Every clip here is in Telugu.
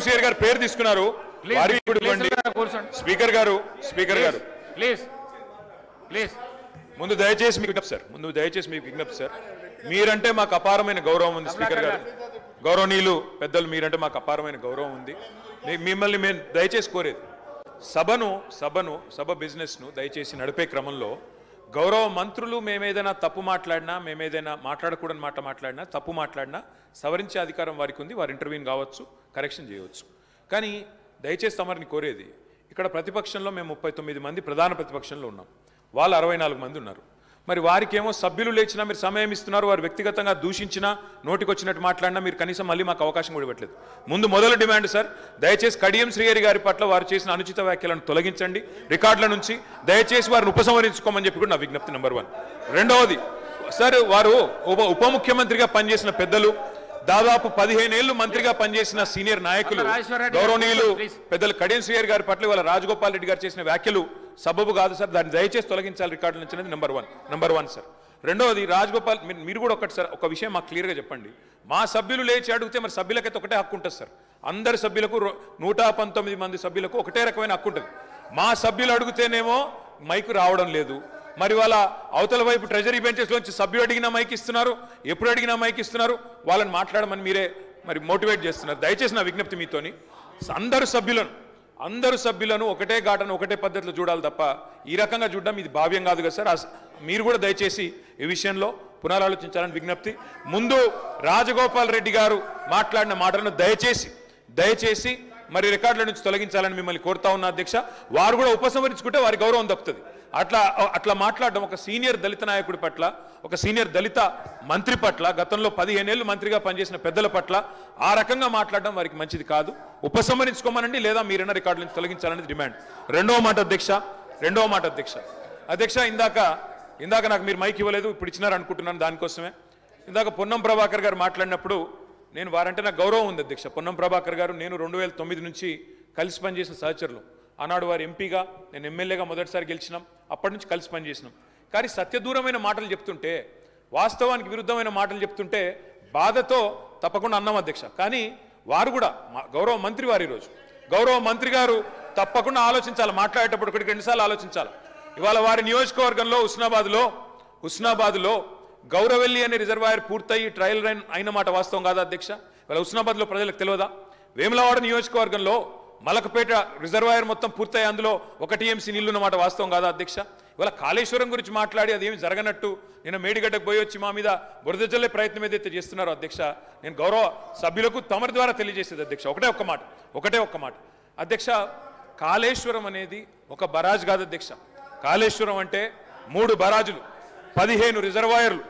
కడియం శ్రీహరి గారు పేరు తీసుకున్నారు. స్పీకర్ గారు ప్లీజ్ ముందు దయచేసి మీకు విజ్ఞప్తి సార్, మీరంటే మాకు అపారమైన గౌరవం ఉంది. స్పీకర్ గారు, గౌరవనీయులు పెద్దలు, మీరంటే మాకు అపారమైన గౌరవం ఉంది. మిమ్మల్ని మేము దయచేసి కోరేది, సభ బిజినెస్ను దయచేసి నడిపే క్రమంలో గౌరవ మంత్రులు మేమేదైనా తప్పు మాట్లాడినా, మేమేదైనా మాట్లాడకూడని మాట మాట్లాడినా, తప్పు మాట్లాడినా సవరించే అధికారం వారికి ఉంది. వారు ఇంటర్వ్యూని కావచ్చు, కరెక్షన్ చేయవచ్చు. కానీ దయచేసి తమరిని కోరేది, ఇక్కడ ప్రతిపక్షంలో మేము 39 మంది ప్రధాన ప్రతిపక్షంలో ఉన్నాం, వాళ్ళు 64 మంది ఉన్నారు. మరి వారికేమో సభ్యులు లేచినా మీరు సమయం ఇస్తున్నారు, వారు వ్యక్తిగతంగా దూషించినా, నోటికి వచ్చినట్టు మాట్లాడినా మీరు కనీసం మళ్ళీ మాకు అవకాశం కూడా ఇవ్వట్లేదు. మొదలు డిమాండ్ సార్, దయచేసి కడియం శ్రీహరి గారి పట్ల వారు చేసిన అనుచిత వ్యాఖ్యలను తొలగించండి రికార్డుల నుంచి, దయచేసి వారిని ఉపసంహరించుకోమని చెప్పి కూడా నా విజ్ఞప్తి నెంబర్ 1. రెండవది సార్, వారు ఉప ముఖ్యమంత్రిగా పనిచేసిన పెద్దలు, దాదాపు 15 ఏళ్లు మంత్రిగా పనిచేసిన సీనియర్ నాయకులు, గౌరవనీయులు పెద్దలు కడియం శ్రీహరి గారి పట్ల వాళ్ళ రాజగోపాల్ రెడ్డి గారు చేసిన వ్యాఖ్యలు సబబు కాదు సార్, దాన్ని దయచేసి తొలగించాలి రికార్డుల నుంచి అనేది నెంబర్ వన్ సార్. రెండవది రాజగోపాల్, మీరు కూడా ఒకటి సార్, ఒక విషయం మాకు క్లియర్గా చెప్పండి. మా సభ్యులు లేచి అడిగితే మరి సభ్యులకైతే ఒకటే హక్కు ఉంటుంది సార్, అందరి సభ్యులకు 119 మంది సభ్యులకు ఒకటే రకమైన హక్కు ఉంటుంది. మా సభ్యులు అడిగితేనేమో మైకు రావడం లేదు, మరి వాళ్ళ అవతల వైపు ట్రెజరీ బెంచెస్లోంచి సభ్యులు అడిగినా మైక్ ఇస్తున్నారు, ఎప్పుడు అడిగినా మైక్ ఇస్తున్నారు, వాళ్ళని మాట్లాడమని మీరే మరి మోటివేట్ చేస్తున్నారు. దయచేసి నా విజ్ఞప్తి మీతోని, అందరు సభ్యులను ఒకటే ఘాటను ఒకటే పద్ధతిలో చూడాలి తప్ప ఈ రకంగా చూడడం ఇది భావ్యం కాదు కదా సార్. మీరు కూడా దయచేసి ఈ విషయంలో పునరాలోచించాలని విజ్ఞప్తి. ముందు రాజగోపాల్ రెడ్డి గారు మాట్లాడిన మాటలను దయచేసి మరి రికార్డుల నుంచి తొలగించాలని మిమ్మల్ని కోరుతా ఉన్నా అధ్యక్ష. వారు కూడా ఉపసంహరించుకుంటే వారి గౌరవం దక్కుతుంది. అట్లా మాట్లాడడం ఒక సీనియర్ దళిత నాయకుడి పట్ల, ఒక సీనియర్ దళిత మంత్రి పట్ల, గతంలో 15 ఏళ్లు మంత్రిగా పనిచేసిన పెద్దల పట్ల ఆ రకంగా మాట్లాడడం వారికి మంచిది కాదు. ఉపసంహరించుకోమనండి, లేదా మీరైనా రికార్డుల నుంచి తొలగించాలనేది డిమాండ్. రెండవ మాట అధ్యక్ష, ఇందాక నాకు మీరు మైక్ ఇవ్వలేదు, ఇప్పుడు ఇచ్చినారు అనుకుంటున్నాను, దానికోసమే. ఇందాక పొన్నం ప్రభాకర్ గారు మాట్లాడినప్పుడు నేను వారంటే నాకు గౌరవం ఉంది అధ్యక్ష. పొన్నం ప్రభాకర్ గారు నేను 2009 నుంచి కలిసి పనిచేసిన సహచరులు. ఆనాడు వారు ఎంపీగా, నేను ఎమ్మెల్యేగా మొదటిసారి గెలిచినాం, అప్పటి నుంచి కలిసి పనిచేసినాం. కానీ సత్యదూరమైన మాటలు చెప్తుంటే, వాస్తవానికి విరుద్ధమైన మాటలు చెప్తుంటే బాధతో తప్పకుండా అన్నాం అధ్యక్ష. కానీ వారు కూడా గౌరవ మంత్రి వారు, ఈరోజు గౌరవ మంత్రి గారు తప్పకుండా ఆలోచించాలి, మాట్లాడేటప్పుడు 1-2 సార్లు ఆలోచించాలి. ఇవాళ వారి నియోజకవర్గంలో హుస్నాబాద్లో గౌరవెల్లి అనే రిజర్వాయర్ పూర్తయి ట్రయల్ రన్ అయిన మాట వాస్తవం కాదా అధ్యక్ష? ఇవాళ హుస్నాబాద్లో ప్రజలకు తెలియదా? వేములవాడ నియోజకవర్గంలో మలకపేట రిజర్వాయర్ మొత్తం పూర్తయి అందులో 1 TMC నీళ్లు ఉన్నమాట వాస్తవం కాదా అధ్యక్ష? ఇవాళ కాళేశ్వరం గురించి మాట్లాడి అదేమి జరగనట్టు నేను మేడిగడ్డకు పోయి వచ్చి మా మీద బురద జల్లే ప్రయత్నం ఏదైతే చేస్తున్నారో అధ్యక్ష, నేను గౌరవ సభ్యులకు తమరి ద్వారా తెలియజేసేది అధ్యక్ష ఒకటే ఒక్క మాట అధ్యక్ష. కాళేశ్వరం అనేది ఒక బరాజ్ కాదు అధ్యక్ష. కాళేశ్వరం అంటే 3 బరాజులు, 15 రిజర్వాయర్లు,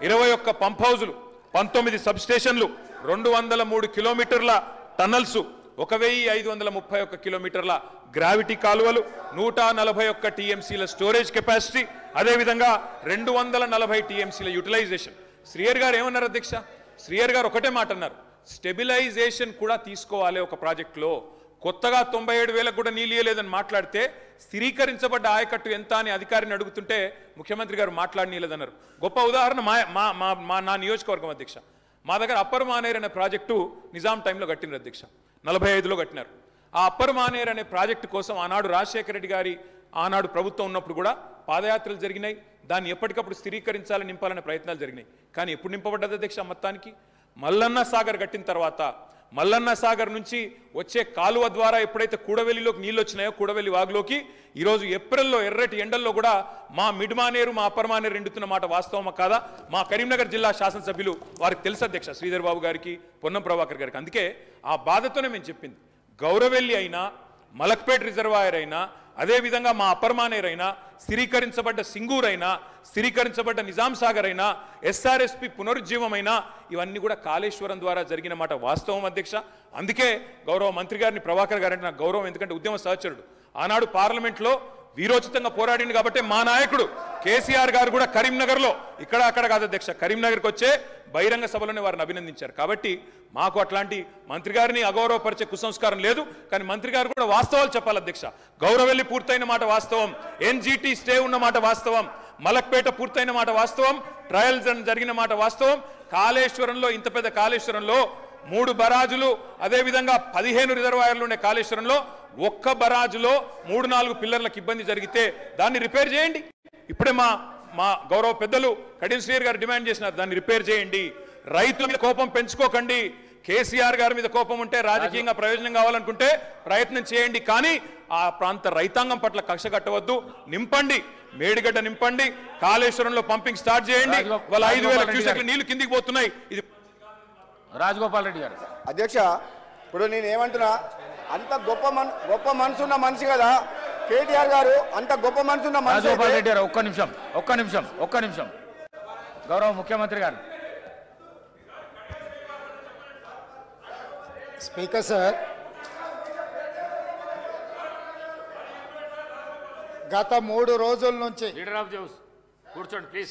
21 పంప్ హౌజులు, 19 సబ్ స్టేషన్లు, 203 కిలోమీటర్ల టన్నల్స్, 1531 కిలోమీటర్ల గ్రావిటీ కాలువలు, 141 TMCల స్టోరేజ్ కెపాసిటీ, అదేవిధంగా 240 TMCల యూటిలైజేషన్. శ్రీహరి గారు ఏమన్నారు అధ్యక్ష? శ్రీహరి గారు ఒకటే మాట అన్నారు, స్టెబిలైజేషన్ కూడా తీసుకోవాలి ఒక ప్రాజెక్టులో. కొత్తగా 97,000 కూడా నీళ్ళు ఇయ్యలేదని మాట్లాడితే స్థిరీకరించబడ్డ ఆయకట్టు ఎంత అని అధికారిని అడుగుతుంటే ముఖ్యమంత్రి గారు మాట్లాడనీయలేదన్నారు. గొప్ప ఉదాహరణ నా నియోజకవర్గం అధ్యక్ష. మా దగ్గర అప్పర్ మానేర్ అనే ప్రాజెక్టు నిజాం టైంలో కట్టినారు అధ్యక్ష, 45లో కట్టినారు. ఆ అప్పర్ మానేర్ అనే ప్రాజెక్టు కోసం ఆనాడు రాజశేఖర రెడ్డి గారి ఆనాడు ప్రభుత్వం ఉన్నప్పుడు కూడా పాదయాత్రలు జరిగినాయి. దాన్ని ఎప్పటికప్పుడు స్థిరీకరించాలని, నింపాలనే ప్రయత్నాలు జరిగినాయి. కానీ ఎప్పుడు నింపబడ్డది అధ్యక్ష? మొత్తానికి మల్లన్న సాగర్ కట్టిన తర్వాత మల్లన్న సాగర్ నుంచి వచ్చే కాలువ ద్వారా ఎప్పుడైతే కూడవెల్లిలోకి నీళ్ళు వచ్చినాయో, కూడవెల్లి వాగులోకి ఈరోజు ఏప్రిల్లో ఎర్రటి ఎండల్లో కూడా మా మిడ్ మానేరు, మా అప్పర్ మానేరు ఎండుతున్న మాట వాస్తవమా కాదా? మా కరీంనగర్ జిల్లా శాసనసభ్యులు వారికి తెలుసు అధ్యక్ష, శ్రీధర్ బాబు గారికి, పొన్నం ప్రభాకర్ గారికి. అందుకే ఆ బాధతోనే మేము చెప్పింది, గౌరవెల్లి అయినా, మలక్పేట్ రిజర్వాయర్ అయినా, అదేవిధంగా మా అప్పర్ మానేర్ అయినా, స్థిరీకరించబడ్డ సింగూర్ అయినా, స్థిరీకరించబడ్డ నిజాం సాగర్ అయినా, SRSP పునరుజ్జీవమైనా, ఇవన్నీ కూడా కాళేశ్వరం ద్వారా జరిగిన మాట వాస్తవం అధ్యక్ష. అందుకే గౌరవ మంత్రి గారిని, ప్రభాకర్ గారంటే నాకు గౌరవం, ఎందుకంటే ఉద్యమ సహచరుడు. ఆనాడు పార్లమెంట్లో వీరోచితంగా పోరాడింది కాబట్టి మా నాయకుడు కేసీఆర్ గారు కూడా కరీంనగర్లో, ఇక్కడ అక్కడ కాదు అధ్యక్ష, కరీంనగర్కి వచ్చే బహిరంగ సభలోనే వారిని అభినందించారు. కాబట్టి మాకు అట్లాంటి మంత్రి గారిని అగౌరవపరిచే కుసంస్కారం లేదు. కానీ మంత్రి గారు కూడా వాస్తవాలు చెప్పాలి అధ్యక్ష. గౌరవెల్లి పూర్తయిన మాట వాస్తవం, NGT స్టే ఉన్న మాట వాస్తవం, మలక్పేట పూర్తయిన మాట వాస్తవం, ట్రయల్స్ జరిగిన మాట వాస్తవం. కాళేశ్వరంలో, ఇంత పెద్ద కాళేశ్వరంలో 3 బరాజులు అదేవిధంగా 15 రిజర్వాయర్లు ఉండే కాళేశ్వరంలో ఒక్క బరాజులో 3-4 పిల్లర్లకు ఇబ్బంది జరిగితే దాన్ని రిపేర్ చేయండి. ఇప్పుడే మా గౌరవ పెద్దలు కడియం శ్రీహరి గారు డిమాండ్ చేసినారు, దాన్ని రిపేర్ చేయండి. రైతుల మీద కోపం పెంచుకోకండి. కేసీఆర్ గారి మీద కోపం ఉంటే రాజకీయంగా ప్రయోజనం కావాలనుకుంటే ప్రయత్నం చేయండి, కానీ ఆ ప్రాంత రైతాంగం పట్ల కక్ష కట్టవద్దు. నింపండి, మేడిగడ్డ నింపండి, కాళేశ్వరంలో పంపింగ్ స్టార్ట్ చేయండి. వాళ్ళ 5,000 క్యూసెక్ల నీళ్లు కిందికి పోతున్నాయి. ఇది రాజగోపాల్ రెడ్డి గారు. అధ్యక్ష, ఇప్పుడు నేను ఏమంటున్నా, అంత గొప్ప మనసున్న మనిషి కదా కేటీఆర్ గారు, అంత గొప్ప మనసున్న మనిషి. రాజగోపాల్ రెడ్డి గారు ఒక్క నిమిషం గౌరవ ముఖ్యమంత్రి గారు. స్పీకర్ సార్, గత 3 రోజుల నుంచి లీడర్ ఆఫ్ ది హౌస్ కూర్చోండి ప్లీజ్.